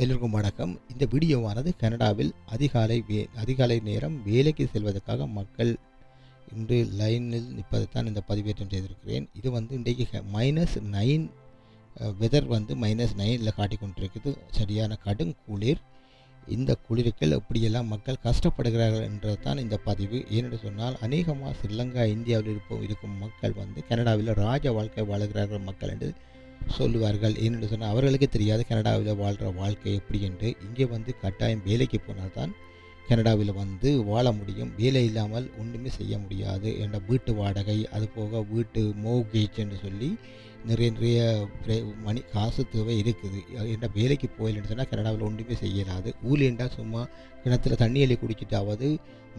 எல்லோருக்கும் வணக்கம். இந்த வீடியோவானது கனடாவில் அதிகாலை நேரம் வேலைக்கு செல்வதற்காக மக்கள் இன்று லைனில் நிற்பதைத்தான் இந்த பதிவேற்றம் செய்திருக்கிறேன். இது இன்றைக்கு -9 வெதர் -9ல் காட்டிக் கொண்டிருக்குது. சரியான கடும் குளிர். இந்த குளிருக்கள் எப்படியெல்லாம் மக்கள் கஷ்டப்படுகிறார்கள் என்றது தான் இந்த பதிவு. ஏனென்று சொன்னால் அநேகமாக ஸ்ரீலங்கா இந்தியாவில் இருக்கும் மக்கள் கனடாவில் ராஜ வாழ்க்கை வாழுகிறார்கள் மக்கள் என்று சொல்லுவார்கள். ஏனென்று சொன்னால் அவர்களுக்கு தெரியாது கனடாவில் வாழ்கிற வாழ்க்கை எப்படி என்று. இங்கே கட்டாயம் வேலைக்கு போனால் தான் கனடாவில் வாழ முடியும். வேலை இல்லாமல் ஒன்றுமே செய்ய முடியாது. என்ற வீட்டு வாடகை, அதுபோக வீட்டு மோர்கேஜ் என்று சொல்லி நிறைய காசு தேவை இருக்குது. என்ற வேலைக்கு போயில்லைன்னு சொன்னால் கனடாவில் ஒன்றுமே செய்யலாது. ஊழியண்டா சும்மா கிணத்துல தண்ணி அள்ளி குடிச்சிட்டாவது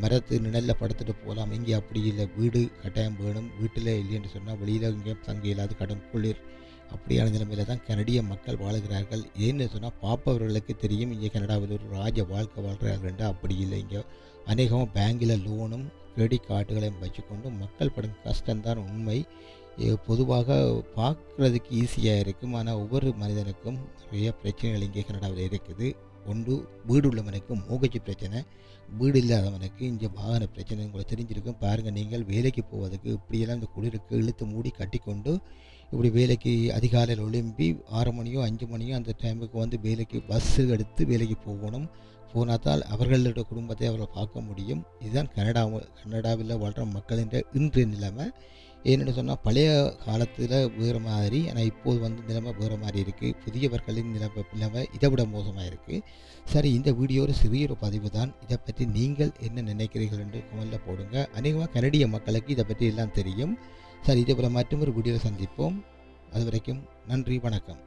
மரத்து நிழலில் படுத்துட்டு போகலாம். இங்கே அப்படி இல்லை. வீடு கட்டாயம் வேணும். வீட்டில் இல்லைன்னு சொன்னால் வெளியில் இங்கேயும் தங்க இயலாது. கடும் குளிர். அப்படியான நிலைமையில் தான் கனடிய மக்கள் வாழுகிறார்கள். ஏன்னு சொன்னால் பார்ப்பவர்களுக்கு தெரியும் இங்கே கனடாவில் ஒரு ராஜ வாழ்க்கை வாழ்கிறார்கள். அப்படி இல்லை. இங்கே அநேகமாக பேங்கில் லோனும் கிரெடிட் கார்டுகளையும் வச்சுக்கொண்டு மக்கள் படும் கஷ்டம்தான் உண்மை. பொதுவாக பார்க்குறதுக்கு ஈஸியாக இருக்கும். ஆனால் ஒவ்வொரு மனிதனுக்கும் நிறைய பிரச்சனைகள் இங்கே கனடாவில் இருக்குது. ஒன்று, வீடு உள்ளவனுக்கு மோகஜி பிரச்சனை, வீடு இல்லாதவனுக்கு இங்கே வாகன பிரச்சனை. உங்களுக்கு தெரிஞ்சிருக்கும். பாருங்கள், நீங்கள் வேலைக்கு போவதுக்கு இப்படியெல்லாம் இந்த குளிருக்கு இழுத்து மூடி கட்டிக்கொண்டு இப்படி வேலைக்கு அதிகாலையில் எழும்பி 6 மணியோ 5 மணியோ அந்த டைமுக்கு வேலைக்கு பஸ்ஸு எடுத்து வேலைக்கு போனால்தான் அவர்களுடைய குடும்பத்தை அவர்கள் பார்க்க முடியும். இதுதான் கனடாவில் வாழ்கிற மக்களின் இன்றைய நிலைமை. ஏன்னு சொன்னால் பழைய காலத்தில் வேறு மாதிரி, ஆனால் இப்போது நிலைமை வேறு மாதிரி இருக்குது. புதியவர்களின் நிலைமை இதை விட மோசமாக இருக்குது. சரி, இந்த வீடியோ ஒரு சிறிய பதிவு தான். இதை பற்றி நீங்கள் என்ன நினைக்கிறீர்கள் என்று கமெண்டில் போடுங்க. அநேகமாக கனடிய மக்களுக்கு இதை பற்றி எல்லாம் தெரியும். சரி, இதே போல் மற்றொரு வீடியோவில் சந்திப்போம். அது வரைக்கும் நன்றி, வணக்கம்.